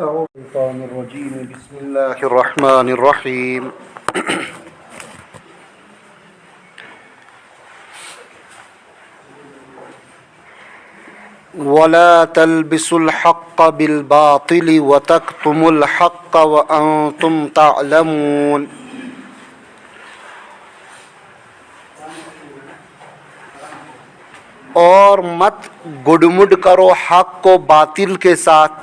أعوذ بالله من الشيطان الرجيم بسم الله الرحمن الرحيم ولا تلبسوا الحق بالباطل وتكتموا الحق وأنتم تعلمون اور مت گڈمڈ کرو حق کو باطل کے ساتھ،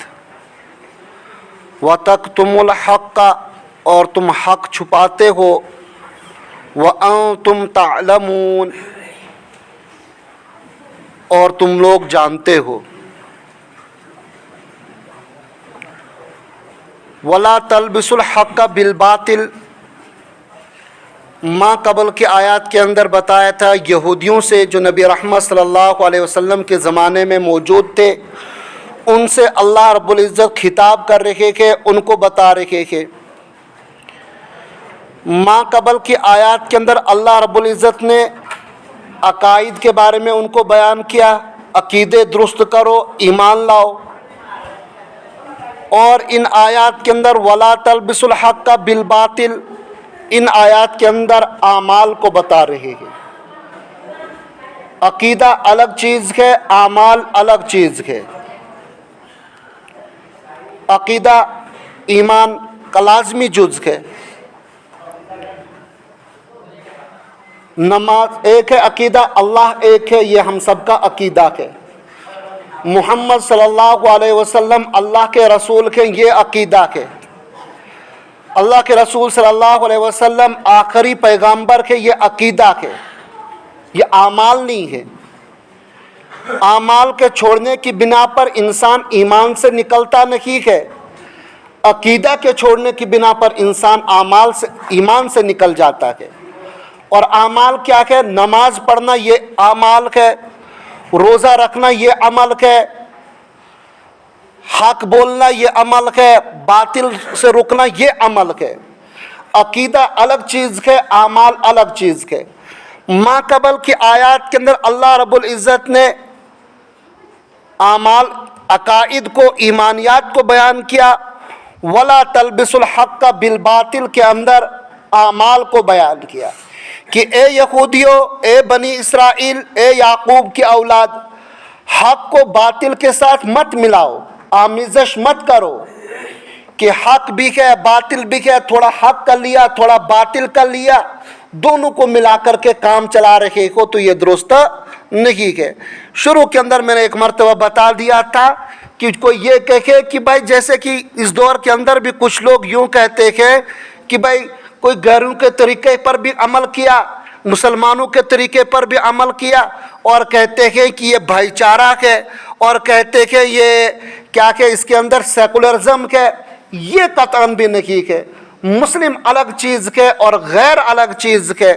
وَتَكْتُمُ الْحَقَّ اور تم حق چھپاتے ہو، وَأَنْتُمْ تَعْلَمُونَ اور تم لوگ جانتے ہو۔ وَلَا تَلْبِسُوا الْحَقَّ بِالْبَاطِلِ ماں قبل کے آیات کے اندر بتایا تھا یہودیوں سے جو نبی رحمت صلی اللہ علیہ وسلم کے زمانے میں موجود تھے، ان سے اللہ رب العزت خطاب کر رہے تھے، ان کو بتا رہے تھے۔ ماں قبل کی آیات کے اندر اللہ رب العزت نے عقائد کے بارے میں ان کو بیان کیا، عقیدے درست کرو، ایمان لاؤ، اور ان آیات کے اندر وَلَا تَلْبِسُوا الْحَقَّ بِالْبَاطِلِ ان آیات کے اندر اعمال کو بتا رہے ہیں۔ عقیدہ الگ چیز ہے، اعمال الگ چیز ہے۔ عقیدہ ایمان کا لازمی جز ہے۔ نماز ایک ہے، عقیدہ اللہ ایک ہے، یہ ہم سب کا عقیدہ ہے۔ محمد صلی اللہ علیہ وسلم اللہ کے رسول کے، یہ عقیدہ ہے۔ اللہ کے رسول صلی اللہ علیہ وسلم آخری پیغمبر کے، یہ عقیدہ ہے، یہ اعمال نہیں ہے۔ اعمال کے چھوڑنے کی بنا پر انسان ایمان سے نکلتا نہیں ہے، عقیدہ کے چھوڑنے کی بنا پر انسان ایمان سے نکل جاتا ہے۔ اور اعمال کیا ہے؟ نماز پڑھنا یہ اعمال ہے، روزہ رکھنا یہ عمل ہے، حق بولنا یہ عمل ہے، باطل سے رکنا یہ عمل ہے۔ عقیدہ الگ چیز ہے، اعمال الگ چیز ہے۔ ماں قبل کی آیات کے اندر اللہ رب العزت نے اعمال، عقائد کو، ایمانیات کو بیان کیا۔ وَلَا تَلْبِسُوا الْحَقَّ بِالْبَاطِلِ کے اندر اعمال کو بیان کیا کہ اے یہودیو، اے بنی اسرائیل، اے یعقوب کی اولاد، حق کو باطل کے ساتھ مت ملاؤ، آمیزش مت کرو کہ حق بھی ہے باطل بھی ہے، تھوڑا حق کر لیا تھوڑا باطل کر لیا، دونوں کو ملا کر کے کام چلا رہے ہو تو یہ درست نہیں ہے۔ شروع کے اندر میں نے ایک مرتبہ بتا دیا تھا کہ کوئی یہ کہے کہ بھائی جیسے کہ اس دور کے اندر بھی کچھ لوگ یوں کہتے ہیں کہ بھائی کوئی غیروں کے طریقے پر بھی عمل کیا، مسلمانوں کے طریقے پر بھی عمل کیا، اور کہتے ہیں کہ یہ بھائی چارہ ہے، اور کہتے ہیں یہ کیا کہ اس کے اندر سیکولرزم ہے۔ یہ قطعاً بھی نہیں ہے۔ مسلم الگ چیز ہے اور غیر الگ چیز ہے۔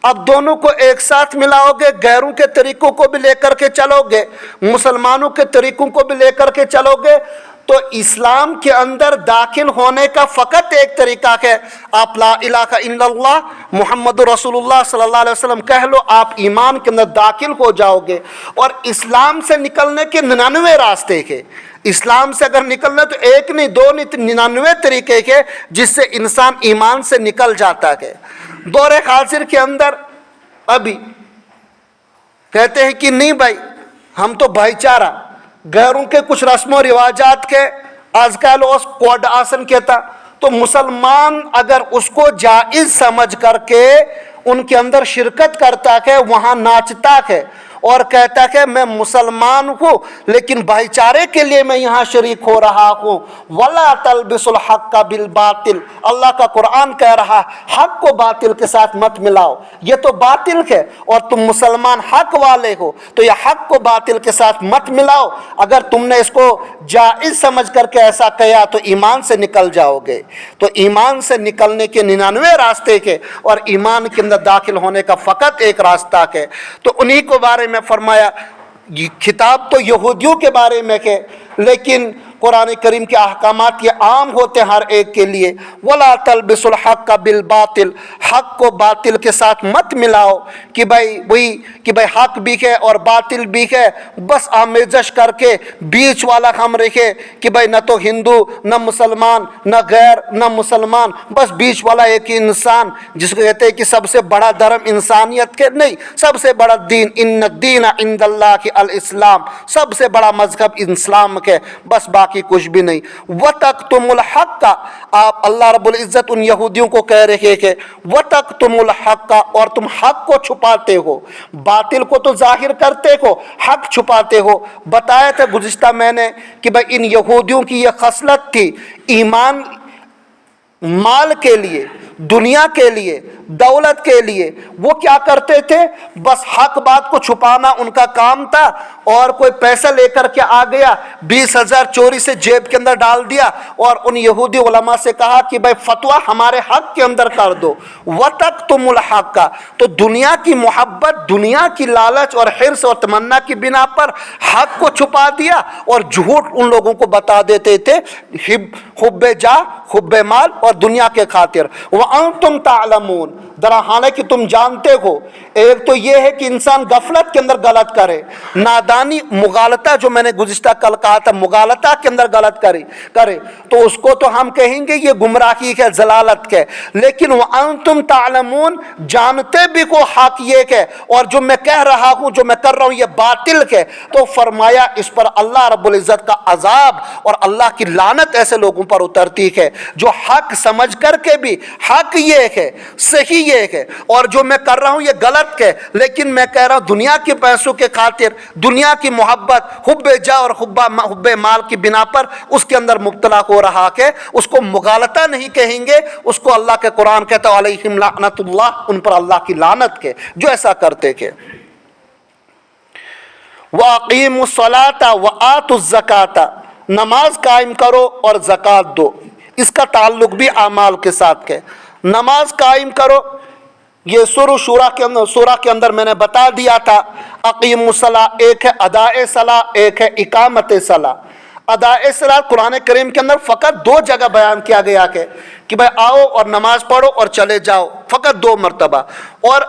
اب دونوں کو ایک ساتھ ملاؤ گے، غیروں کے طریقوں کو بھی لے کر کے چلو گے، مسلمانوں کے طریقوں کو بھی لے کر کے چلو گے، تو اسلام کے اندر داخل ہونے کا فقط ایک طریقہ ہے، آپ لا الہ الا اللہ محمد رسول اللہ صلی اللہ علیہ وسلم کہہ لو، آپ ایمان کے اندر داخل ہو جاؤ گے۔ اور اسلام سے نکلنے کے 99 راستے ہیں۔ اسلام سے اگر نکلنا تو ایک نہیں، دو نہیں، 99 طریقے کے جس سے انسان ایمان سے نکل جاتا ہے۔ دور حاضر کے اندر ابھی کہتے ہیں کہ نہیں بھائی ہم تو بھائی چارہ، غیروں کے کچھ رسم و رواجات کے، آج کل اس کوڈ آسن کہتا، تو مسلمان اگر اس کو جائز سمجھ کر کے ان کے اندر شرکت کرتا ہے، وہاں ناچتا ہے اور کہتا ہے میں مسلمان ہوں لیکن بھائی چارے کے لیے میں یہاں شریک ہو رہا ہوں۔ وَلَا تَلْبِسُوا الْحَقَّ بِالْبَاطِلِ اللہ کا قرآن کہہ رہا حق کو باطل کے ساتھ مت ملاؤ، یہ تو باطل ہے اور تم مسلمان حق والے ہو، تو یہ حق کو باطل کے ساتھ مت ملاؤ۔ اگر تم نے اس کو جائز سمجھ کر کے ایسا کیا تو ایمان سے نکل جاؤ گے۔ تو ایمان سے نکلنے کے 99 راستے کے، اور ایمان کے اندر داخل ہونے کا فقط ایک راستہ ہے۔ تو انہی کو بارے میں فرمایا، خطاب تو یہودیوں کے بارے میں ہے، لیکن قرآن کریم کے احکامات یہ عام ہوتے ہیں ہر ایک کے لیے. ولا تلبسوا الحق بالباطل, حق کو باطل کے ساتھ مت ملاؤ کہ بھائی حق بھی ہے اور باطل بھی ہے, بس آمیزش کر کے بیچ والا ہم رکھے کہ بھائی نہ تو ہندو نہ مسلمان نہ غیر نہ مسلمان, بس بیچ والا ایک ہی انسان جس کو کہتے ہیں کہ سب سے بڑا دھرم انسانیت کے نہیں, سب سے بڑا دین ان الدین عند اللہ کی الاسلام, سب سے بڑا مذہب اسلام کے, بس باقی کچھ بھی نہیں. وَتَكْتُمُ الْحَقَّ, آپ اللہ رب العزت ان یہودیوں کو کہہ رہے کہ وَتَكْتُمُ الْحَقَّ, اور تم حق کو چھپاتے ہو, باطل کو تو ظاہر کرتے ہو, حق چھپاتے ہو. بتایا تھا گزشتہ میں نے کہ بھائی ان یہودیوں کی یہ خصلت تھی, ایمان مال کے لیے, دنیا کے لیے, دولت کے لیے وہ کیا کرتے تھے, بس حق بات کو چھپانا ان کا کام تھا. اور کوئی پیسہ لے کر کے آ گیا, 20,000 چوری سے جیب کے اندر ڈال دیا اور ان یہودی علماء سے کہا کہ بھائی فتویٰ ہمارے حق کے اندر کر دو. وَتَكْتُمُ الْحَقَّ, تو دنیا کی محبت, دنیا کی لالچ اور حرص اور تمنا کی بنا پر حق کو چھپا دیا اور جھوٹ ان لوگوں کو بتا دیتے تھے, حب جاہ, حب مال اور دنیا کے خاطر. وَأَنْتُمْ تَعْلَمُونَ, حالانکہ تم جانتے ہو. ایک تو یہ ہے کہ انسان غفلت کے اندر غلط کرے, نادانی, مغالطہ, جو میں نے گزشتہ کل کہا تھا مغالطہ کے اندر غلط کرے تو اس کو تو ہم کہیں گے یہ گمراہی ہے, ضلالت ہے. لیکن وَأَنْتُمْ تَعْلَمُونَ, جانتے بھی کو حق یہ ہے اور جو میں کہہ رہا ہوں, جو میں کر رہا ہوں یہ باطل ہے, تو فرمایا اس پر اللہ رب العزت کا عذاب اور اللہ کی لعنت ایسے لوگوں پر اترتی ہے جو حق سمجھ کر کے بھی حق یہ ہے, صحیح یہ ہے, اور جو میں کر رہا ہوں یہ غلط ہے, لیکن میں کہہ رہا ہوں دنیا کے پیسوں کے خاطر, دنیا کی محبت, حب جاہ اور حب مال کی بنا پر اس کے اندر مبتلا ہو رہا ہے. اس کو مغالطہ نہیں کہیں گے, اس کو اللہ کے قرآن کہتا ہے علیہم لعنت اللہ, ان پر اللہ کی لعنت کے جو ایسا کرتے تھے. وَأَقِيمُوا الصَّلَاةَ وَآتُوا الزَّكَاةَ, نماز قائم کرو اور زکوٰۃ دو. اس کا تعلق بھی اعمال کے ساتھ ہے. نماز قائم کرو, یہ سورہ کے اندر میں نے بتا دیا تھا. اقیم الصلاۃ, ایک ہے ادائے صلاح, ایک ہے اقامت صلاح. ادائے صلاح قرآن کریم کے اندر فقط 2 جگہ بیان کیا گیا کہ بھائی آؤ اور نماز پڑھو اور چلے جاؤ, فقط 2 مرتبہ. اور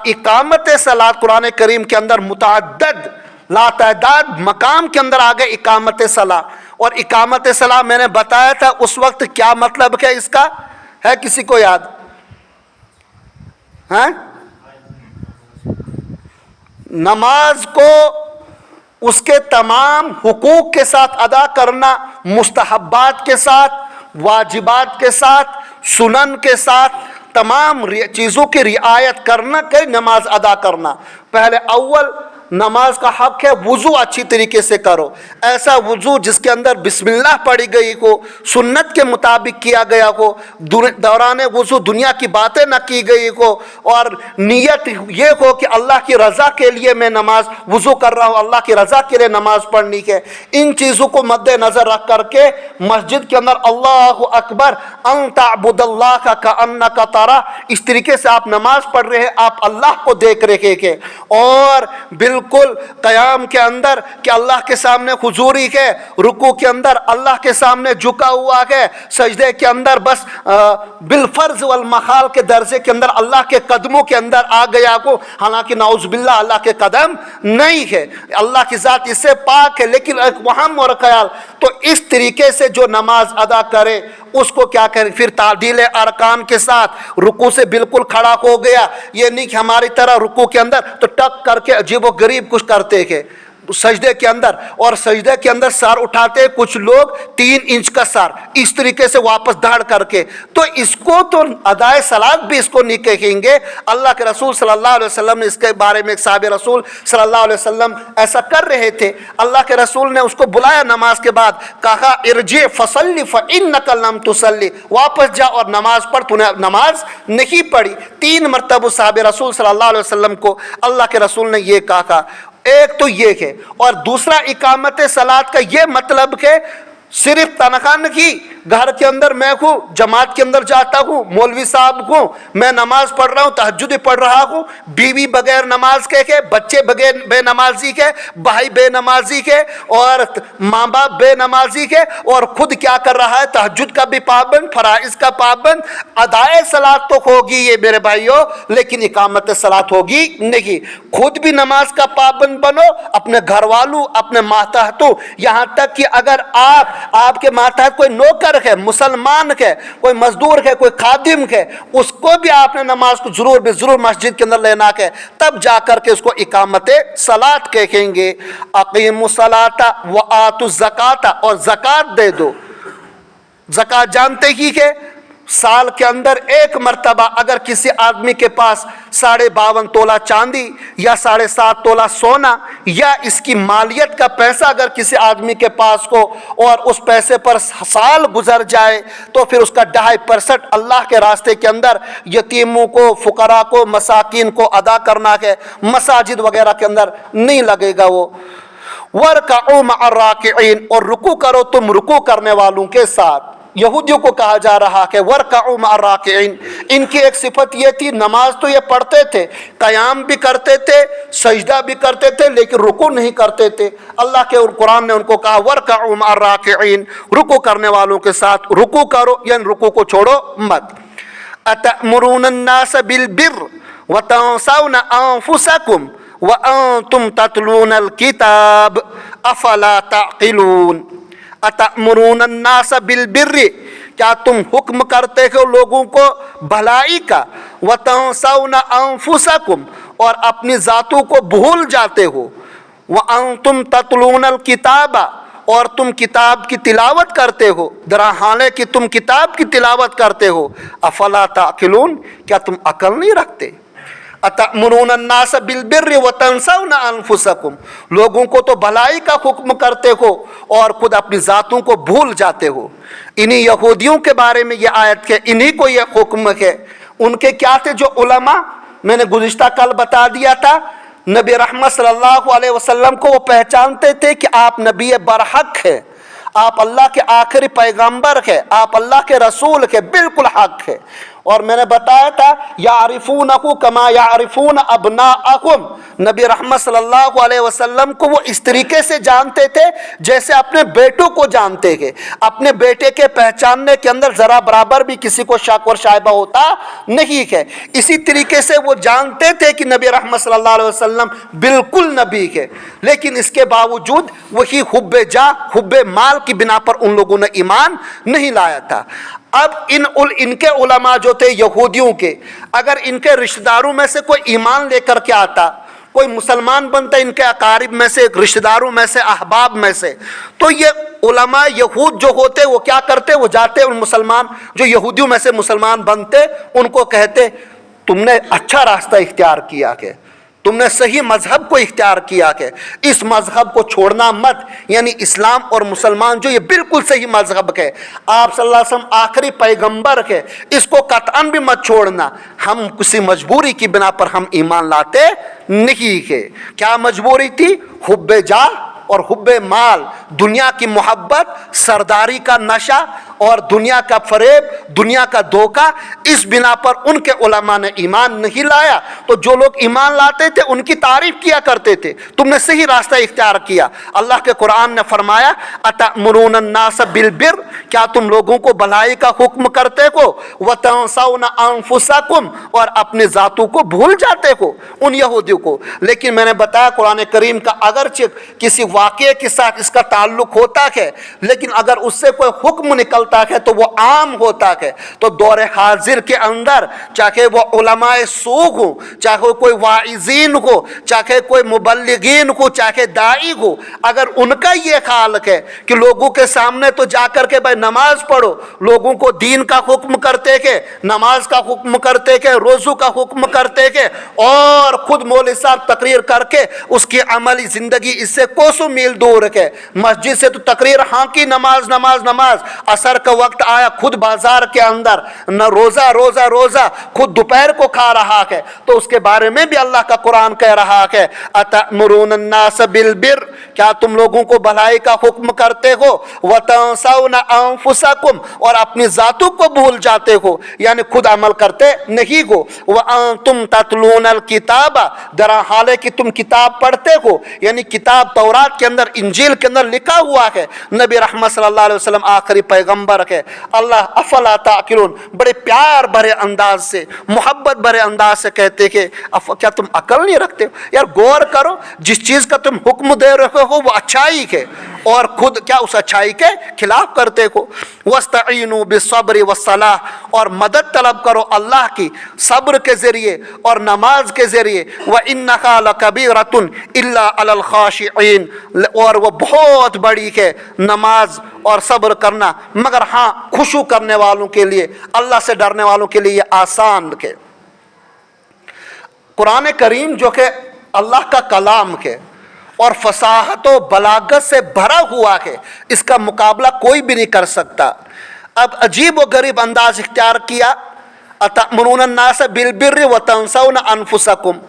اقامت صلاح قرآن کریم کے اندر متعدد, لاتعداد مقام کے اندر آگے اقامت صلاح. اور اقامت صلاح میں نے بتایا تھا اس وقت کیا مطلب ہے اس کا, ہے کسی کو یاد؟ ہیں, نماز کو اس کے تمام حقوق کے ساتھ ادا کرنا, مستحبات کے ساتھ, واجبات کے ساتھ, سنن کے ساتھ, تمام چیزوں کی رعایت کرنا کہ نماز ادا کرنا. پہلے اول نماز کا حق ہے وضو اچھی طریقے سے کرو, ایسا وضو جس کے اندر بسم اللہ پڑھی گئی ہو, سنت کے مطابق کیا گیا ہو, دوران وضو دنیا کی باتیں نہ کی گئی ہو, اور نیت یہ ہو کہ اللہ کی رضا کے لیے میں نماز وضو کر رہا ہوں, اللہ کی رضا کے لیے نماز پڑھنی ہے. ان چیزوں کو مد نظر رکھ کر کے مسجد کے اندر اللہ اکبر ان تعبد اللہ کأنک ترا, اس طریقے سے آپ نماز پڑھ رہے ہیں, آپ اللہ کو دیکھ رہے ہیں, اور بالکل قیام کے اندر کہ اللہ کے سامنے حضوری ہے, رکوع کے اندر اللہ کے سامنے جھکا ہوا ہے, سجدے کے اندر بس بالفرض والمحال کے درجے کے اندر اللہ کے قدموں کے اندر آ گیا کو, حالانکہ نعوذ باللہ اللہ کے قدم نہیں ہے, اللہ کی ذات اس سے پاک ہے, لیکن ایک وہم اور خیال. تو اس طریقے سے جو نماز ادا کرے اس کو کیا کرے, پھر تعدیل ارکان کے ساتھ رکوع سے بالکل کھڑا ہو گیا. یہ نہیں کہ ہماری طرح رکوع کے اندر تو ٹک کر کے عجیب و غریب کچھ کرتے ہیں سجدے کے اندر, اور سجدے کے اندر سر اٹھاتے کچھ لوگ 3 انچ کا سر, اس طریقے سے واپس دھاڑ کر کے, تو اس کو تو ادائے صلاۃ بھی اس کو نہیں کہیں گے. اللہ کے رسول صلی اللہ علیہ وسلم نے اس کے بارے میں, ایک صحابی رسول صلی اللہ علیہ وسلم ایسا کر رہے تھے, اللہ کے رسول نے اس کو بلایا نماز کے بعد, کہا ارجع فصلی فانک لم تصلی, واپس جا اور نماز پڑھ, تو نے نماز نہیں پڑھی. 3 مرتبہ صحابی رسول صلی اللہ علیہ وسلم کو اللہ کے رسول نے یہ کہا. ایک تو یہ ہے, اور دوسرا اقامت صلاۃ کا یہ مطلب کہ صرف تنخواہ نہیں, घर के अंदर मैं हूँ, जमात के अंदर जाता हूँ, मौलवी साहब हूँ, मैं नमाज पढ़ रहा हूँ, तहज्जुद भी पढ़ रहा हूँ, बीवी बगैर नमाज के, बच्चे बगैर बेनमाजी के, भाई बेनमाजी के, और माँ बाप बेनमाजी के, और खुद क्या कर रहा है, तहज्जुद का भी पाबंद, फराइज का पाबंद। अदाए सलात तो होगी ये मेरे भाइयों, लेकिन इकामत सलात होगी नहीं। खुद भी नमाज का पाबंद बनो, अपने घर वालों, अपने मातहतों, यहाँ तक कि अगर आपके मातहत कोई नौकर है, मुसलमान है, कोई मजदूर है, कोई खादिम है, उसको भी आपने नमाज को जरूर मस्जिद के अंदर लेना है, तब जाकर के उसको इकामत सलात कहेंगे। अकीमुस सलाता व आतुज़ ज़काता, और ज़कात दे दो। ज़कात जानते ही है, साल के अंदर एक मर्तबा अगर किसी आदमी के पास 52.5 तोला चांदी या 7.5 तोला सोना या इसकी मालियत का पैसा अगर किसी आदमी के पास हो और उस पैसे पर साल गुजर जाए, तो फिर उसका 2.5% अल्लाह के रास्ते के अंदर यतीमों को, फुकरा को, मसाकिन को अदा करना है। मसाजिद वगैरह के अंदर नहीं लगेगा वो। वरकऊ मअर राकिईन, और रुकू करो तुम रुकू करने वालों के साथ। यहूदियों को कहा जा रहा है वरकऊ मअर राकिईन। इनकी एक सिफत ये थी, नमाज तो ये पढ़ते थे, क़याम भी करते थे, सजदा भी करते थे, लेकिन रुकू नहीं करते थे। अल्लाह के कुरान ने उनको कहा वरकऊ मअर राकिईन, रुकू करने वालों के साथ रुकू करो, यानी रुकू को छोड़ो मत। अतअमुरून अन्नास बिल बिर्र व तंसौना अनफुसकुम व अंतुम ततलूनल किताब अफला ताक़िलून। अतअमुरून अन्नास बिल बिर्रि, क्या तुम हुक्म करते हो लोगों को भलाई का, व तंसौना अनफुसकुम, और अपनी ज़ातों को भूल जाते हो, व अंतुम ततलूनल किताबा, और तुम किताब की तिलावत करते हो, दरा हाले कि तुम किताब की तिलावत करते हो। अफला ताक़िलून, क्या तुम अकल नहीं रखते। अतअमुरून अन्नास बिल बिर्रि व तंसौना अनफुसकुम, लोगों को तो भलाई का हुक्म करते हो और खुद अपनी ज़ातों को भूल जाते हो। इन्हीं यहूदियों के बारे में ये आयत है, इन्हीं को ये हुक्म है। उनके क्या थे जो उलमा, मैंने गुज़िश्ता कल बता दिया था, नबी रहमत सल्लल्लाहु अलैहि वसल्लम को वो पहचानते थे कि आप नबी बरहक है, आप अल्लाह के आखिरी पैगंबर है, आप अल्लाह के रसूल है, बिल्कुल हक है। और मैंने बताया था यारिफूनहु कमा यारिफून अबनाअहुम, नबी रहमत सल्लल्लाहु अलैहि वसल्लम को वो इस तरीके से जानते थे जैसे अपने बेटों को जानते हैं। अपने बेटे के पहचानने के अंदर ज़रा बराबर भी किसी को शक और शायबा होता नहीं है। इसी तरीके से वो जानते थे कि नबी रहमत सल्लल्लाहु अलैहि वसल्लम बिल्कुल नबी है, लेकिन इसके बावजूद वही हुब्बे जा, हुब्बे माल की बिना पर उन लोगों ने ईमान नहीं लाया था। अब इनके उलमा जो थे यहूदियों के, अगर इनके रिश्तेदारों में से कोई ईमान लेकर के आता, कोई मुसलमान बनता इनके अकारिब में से, रिश्तेदारों में से, अहबाब में से, तो ये उलमा यहूद जो होते वो क्या करते, वो जाते उन मुसलमान जो यहूदियों में से मुसलमान बनते, उनको कहते तुमने अच्छा रास्ता इख्तियार किया है, तुमने सही मजहब को इख्तियार किया है, इस मजहब को छोड़ना मत। यानी इस्लाम और मुसलमान जो ये बिल्कुल सही मजहब है, आप सल्लल्लाहु अलैहि वसल्लम आखिरी पैगंबर है, इसको कतअन भी मत छोड़ना। हम किसी मजबूरी की बिना पर हम ईमान लाते नहीं है। क्या मजबूरी थी? हुब्बे जा और हुब्बे माल, दुनिया की मोहब्बत, सरदारी का नशा और दुनिया का फरेब, दुनिया का धोखा, इस बिना पर उनके उलमा ने ईमान नहीं लाया। तो जो लोग ईमान लाते थे उनकी तारीफ किया करते थे, तुमने सही रास्ता इख्तियार किया। अल्लाह के कुरान ने फरमाया अतअमुरून अन्नास बिल बिर्र, क्या तुम लोगों को भलाई का हुक्म करते हो, व तंसौना अनफुसकुम, और अपने ज़ातों को भूल जाते हो, उन यहूदियों को। लेकिन मैंने बताया कुरान करीम का अगरचे किसी वाक़े के साथ इसका ताल्लुक होता है, लेकिन अगर उससे कोई हुक्म निकलता है तो वो आम होता है। तो दौर हाजिर के अंदर चाहे वो उलमाए सूख हो, चाहे कोई वाइज़ीन हो, चाहे कोई मुबल्लिगीन हो, चाहे दाई हो, अगर उनका ये ख्याल है कि लोगों के सामने तो जाकर के भाई नमाज पढ़ो, लोगों को दीन का हुक्म करते हैं, नमाज का हुक्म करते हैं, रोज़ू का हुक्म करते हैं, और खुद मौलवी साहब तकरीर करके उसकी अमली ज़िंदगी इससे कोसों मील दूर है। मस्जिद से तो तकरीर हाँ की नमाज नमाज नमाज, असर का वक्त आया, खुद बाजार के अंदर न रोज़ा रोज़ा रोज़ा खुद दोपहर को खा रहा है, तो उसके बारे में भी अल्लाह का कुरान कह रहा है, अतअमुरून अन्नास बिल बिर, क्या तुम लोगों को भलाई का हुक्म करते हो, व तंसौना अंफुसकुम, और अपनी ज़ातों को भूल जाते हो, यानी खुद अमल करते नहीं हो, व अंतुम ततलूनल किताबा, दरा हाल है कि तुम किताब पढ़ते हो, यानी किताब तौरात के अंदर, इंजील के अंदर लिखा हुआ है, नबी रहमत सल्लल्लाहु अलैहि वसल्लम आखिरी पैगंबर है। अल्लाह अफला ताकिलून, बड़े प्यार भरे अंदाज से, मोहब्बत भरे अंदाज से कहते कि क्या तुम अकल नहीं रखते हो? यार गौर करो, जिस चीज़ का तुम हुक्म दे रहे हो वो अच्छाई है, और खुद क्या उस अच्छाई के खिलाफ करते हो। वस्तईनु बिस्सब्रि वस्सलाह, और मदद तलब करो अल्लाह की सब्र के ज़रिए और नमाज के ज़रिए। व इन्नहा लकबीरतुन इल्ला अलल खाशिईन, और वो बहुत बड़ी है नमाज और सब्र करना, मगर हाँ खुशू करने वालों के लिए, अल्लाह से डरने वालों के लिए ये आसान है। कुरान करीम जो कि अल्लाह का कलाम है और फसाहत व बलागत से भरा हुआ है, इसका मुकाबला कोई भी नहीं कर सकता। अब अजीब व गरीब अंदाज इख्तियार किया, अतअमुरून अन्नास बिल बिर्रि व तंसौना अनफुसकुम,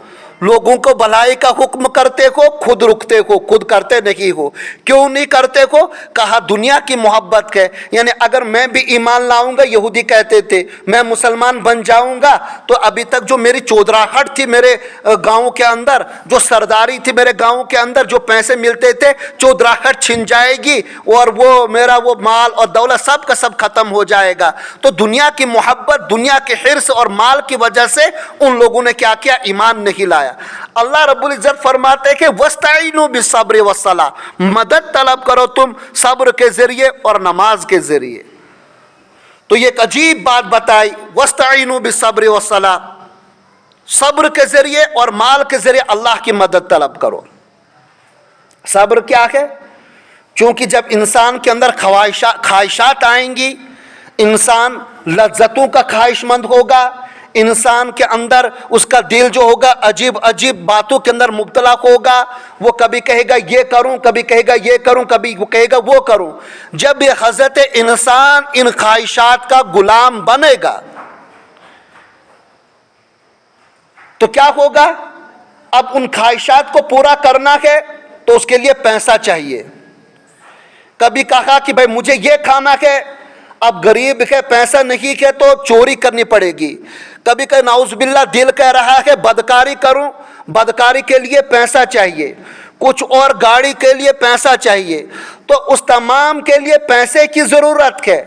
लोगों को भलाई का हुक्म करते हो, खुद रुकते हो, खुद करते नहीं हो। क्यों नहीं करते हो? कहा दुनिया की मोहब्बत है, यानी अगर मैं भी ईमान लाऊंगा, यहूदी कहते थे मैं मुसलमान बन जाऊंगा तो अभी तक जो मेरी चौधराहट थी मेरे गांव के अंदर, जो सरदारी थी मेरे गांव के अंदर, जो पैसे मिलते थे, चौधराहट छिन जाएगी और वो मेरा वो माल और दौलत सब का सब खत्म हो जाएगा। तो दुनिया की मोहब्बत, दुनिया के हिर्स और माल की वजह से उन लोगों ने क्या किया? ईमान नहीं लाया। अल्लाह रब्बुल इज्जत फरमाते हैं कि वस्तईनु बिस्सब्रि वस्सलाह, मदद तलब करो तुम सब्र के जरिए और नमाज के जरिए। तो ये एक अजीब बात बताई, वस्तईनु बिस्सब्रि वस्सलाह, सब्र के जरिए और माल के जरिए अल्लाह की मदद तलब करो। सब्र क्या है? क्योंकि जब इंसान के अंदर ख्वाहिशात आएंगी, इंसान लज्जतों का ख्वाहिशमंद होगा, इंसान के अंदर उसका दिल जो होगा अजीब अजीब बातों के अंदर मुब्तला होगा, वो कभी कहेगा ये करूं, कभी कहेगा ये करूं, कभी वो कहेगा वो करूं। जब ये हज़रत इंसान इन ख्वाहिशात का गुलाम बनेगा तो क्या होगा? अब उन ख्वाहिशात को पूरा करना है तो उसके लिए पैसा चाहिए। कभी कहा कि भाई मुझे ये खाना है, अब गरीब है, पैसा नहीं है तो चोरी करनी पड़ेगी। कभी कभी नाउज़ुबिल्लाह दिल कह रहा है बदकारी करूं, बदकारी के लिए पैसा चाहिए, कुछ और गाड़ी के लिए पैसा चाहिए, तो उस तमाम के लिए पैसे की ज़रूरत है।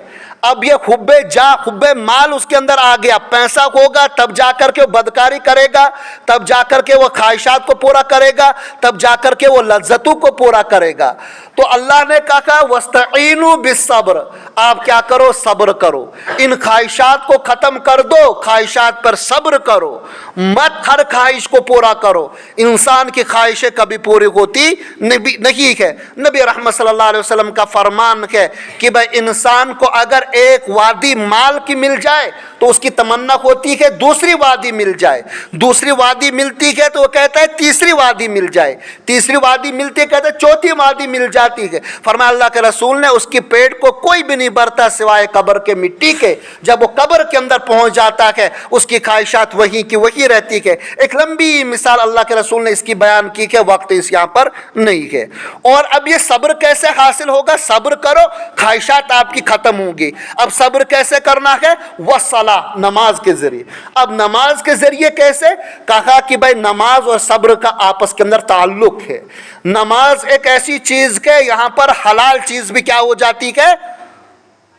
अब ये हुब्बे माल उसके अंदर आ गया, पैसा होगा तब जाकर के वो बदकारी करेगा, तब जाकर के वो ख्वाहिशात को पूरा करेगा, तब जाकर के वो लज्जतों को पूरा करेगा। तो अल्लाह ने कहा वस्तईनु बिस्सब्र, आप क्या करो? सब्र करो, इन ख्वाहिशात को ख़त्म कर दो, ख्वाहिशात पर सब्र करो, मत हर ख्वाहिश को पूरा करो। इंसान की ख्वाहिशें कभी पूरी होती नहीं है। नबी रहमत सल्लल्लाहु अलैहि वसल्लम का फरमान है कि भाई इंसान को अगर एक वादी माल की मिल जाए तो उसकी तमन्ना होती है दूसरी वादी मिल जाए, दूसरी वादी मिलती है तो वो कहता है तीसरी वादी मिल जाए, तीसरी वादी मिलती है कहता है चौथी वादी मिल जाती है। फरमाया अल्लाह के रसूल ने उसकी पेट को कोई भी नहीं भरता सिवाय कब्र के मिट्टी के। जब वो कब्र के अंदर पहुंच जाता है उसकी ख्वाहिशात वही की वही रहती है। एक लंबी मिसाल अल्लाह के रसूल ने इसकी बयान की है, वक्त इस यहाँ पर नहीं है। और अब ये सब्र कैसे हासिल होगा? सब्र करो, ख्वाहिशात आपकी खत्म होंगी। अब सब्र कैसे करना है? वस्सलाह, नमाज के जरिए। अब नमाज के जरिए कैसे? कहा कि भाई नमाज और सब्र का आपस के अंदर ताल्लुक है। नमाज एक ऐसी चीज के यहाँ पर हलाल चीज भी क्या हो जाती है?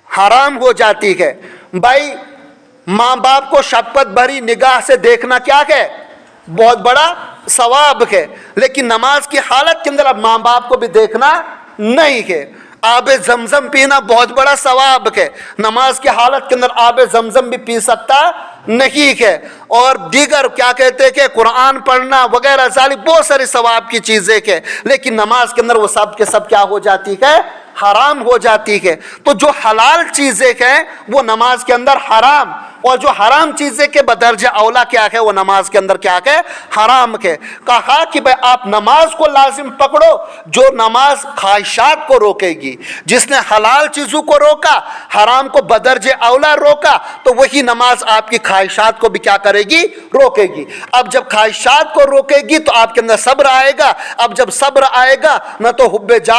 हराम हो जाती है। भाई माँ बाप को शफकत भरी निगाह से देखना क्या है? बहुत बड़ा सवाब है। लेकिन नमाज की हालत के अंदर अब माँ बाप को भी देखना नहीं है। आबे जमजम पीना बहुत बड़ा सवाब है, नमाज की हालत के अंदर आबे जमजम भी पी सकता नहीं है। और दीगर क्या कहते हैं कि कुरान पढ़ना वगैरह जालिब बहुत सारी सवाब की चीज़ें हैं, लेकिन नमाज के अंदर वो सब के सब क्या हो जाती है? हराम हो जाती है। तो जो हलाल चीज़ें हैं वो नमाज के अंदर हराम, और जो हराम चीज़ें के बदर्ज औला क्या है वो नमाज के अंदर क्या है, हराम के। कहा कि भाई आप नमाज को लाजिम पकड़ो जो नमाज ख्वाहिशात को रोकेगी। जिसने हलाल चीज़ों को रोका, हराम को बदर्ज औला रोका, तो वही नमाज आपकी ख्वाहिशात को भी क्या करेगी, रोकेगी। अब जब ख्वाहिशात को रोकेगी तो आपके अंदर सब्र आएगा। अब जब सब्र आएगा न तो हुब्बे जा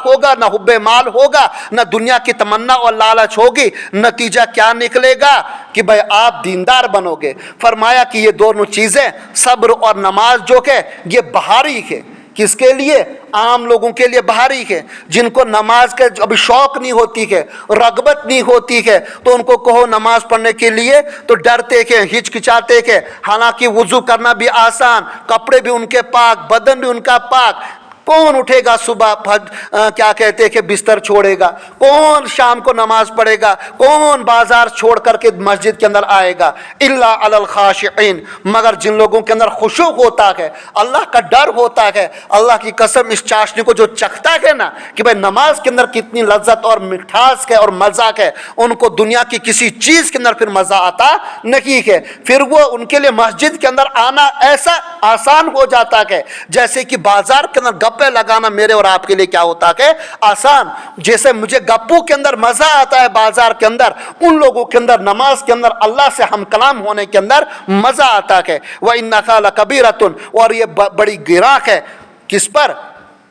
होगा, न हुब्बे माल होगा, न दुनिया की तमन्ना और लालच होगी। नतीजा क्या निकलेगा कि भाई आप दीनदार बनोगे। फरमाया कि ये दोनों चीज़ें सब्र और नमाज जो है ये बहारी है। किसके लिए? आम लोगों के लिए बहारी है। जिनको नमाज के अभी शौक नहीं होती है, रगबत नहीं होती है, तो उनको कहो नमाज पढ़ने के लिए तो डरते के, हिचकिचाते के। हालांकि वुजू करना भी आसान, कपड़े भी उनके पाक, बदन भी उनका पाक। कौन उठेगा सुबह क्या कहते हैं कि बिस्तर छोड़ेगा? कौन शाम को नमाज पढ़ेगा? कौन बाजार छोड़ करके मस्जिद के अंदर आएगा? इल्ला अलल खाशिईन, मगर जिन लोगों के अंदर खुशू होता है, अल्लाह का डर होता है। अल्लाह की कसम, इस चाशनी को जो चखता है ना कि भाई नमाज के अंदर कितनी लज्जत और मिठास है और मजा है, उनको दुनिया की किसी चीज़ के अंदर फिर मज़ा आता नहीं है। फिर वो उनके लिए मस्जिद के अंदर आना ऐसा आसान हो जाता है जैसे कि बाजार के अंदर गप्पे लगाना मेरे और आपके लिए क्या होता है, आसान। जैसे मुझे गप्पू के अंदर मजा आता है बाजार के अंदर, उन लोगों के अंदर नमाज के अंदर अल्लाह से हम कलाम होने के अंदर मजा आता है। वह इन्नका लकबीरतुन, और ये बड़ी गिराक है। किस पर?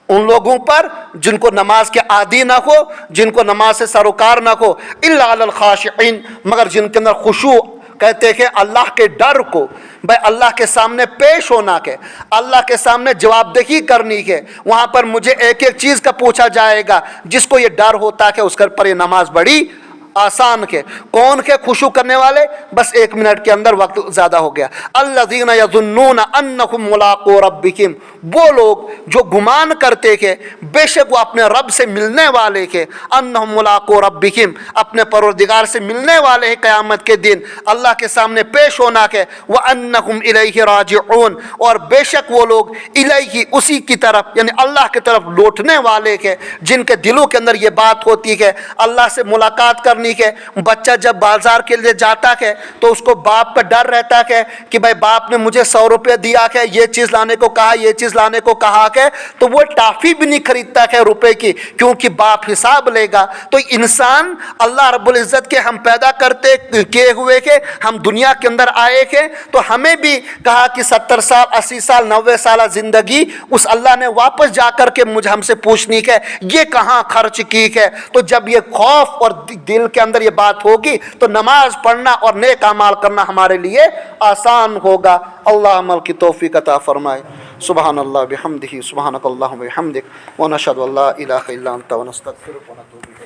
उन लोगों पर जिनको नमाज के आदी ना हो, जिनको नमाज से सरोकार ना हो। इल्ला अलल खाशिईन, मगर जिनके अंदर खुशू, कहते हैं अल्लाह के डर को, भाई अल्लाह के सामने पेश होना के, अल्लाह के सामने जवाबदेही करनी के। वहाँ पर मुझे एक एक चीज़ का पूछा जाएगा। जिसको ये डर होता है उसके पर ये नमाज बड़ी आसान के। कौन के? खुशू करने वाले। बस 1 मिनट के अंदर वक्त ज़्यादा हो गया। अल्लज़ीना यज़ुन्नूना अन्नहुम मुलाक़ू रब्बिहिम, वो लोग जो गुमान करते के बेशक वो अपने रब से मिलने वाले के। अन्नहुम मुलाक़ू रब्बिहिम, अपने परवरदिगार से मिलने वाले हैं क़यामत के दिन, अल्लाह के सामने पेश होना के। व अन्नहुम इलैहि राजिऊन, और बेशक वो लोग इलैहि, उसी की तरफ यानी अल्लाह की तरफ लौटने वाले के। जिनके दिलों के अंदर ये बात होती है अल्लाह से मुलाकात करनी है। बच्चा जब बाजार के लिए जाता है तो उसको बाप पर डर रहता है कि भाई बाप ने मुझे 100 रुपये दिया है, ये चीज़ लाने को कहा, ये चीज़ लाने को कहा है, तो वो टाफ़ी भी नहीं खरीदता है रुपए की, क्योंकि बाप हिसाब लेगा। तो इंसान अल्लाह रब्बुल इज़्ज़त के हम पैदा करते किए हुए के, हम दुनिया के अंदर आए के, तो हमें भी कहा कि 70 साल 80 साल 90 साल ज़िंदगी उस अल्लाह ने वापस जा कर के मुझे हमसे पूछनी है ये कहाँ खर्च की है। तो जब ये खौफ और दिल के अंदर ये बात होगी तो नमाज पढ़ना और नेक अमाल करना हमारे लिए आसान होगा। अल्लाह अमल की तौफीक अता फरमाए। सुबहानल्लाह बिहम्दिही, सुबहानकल्लाहुम्मा बिहम्दिक, व नशहदु अल्ला इलाहा इल्ला अंता व नस्तगफिरुका व नतूबु इलैक।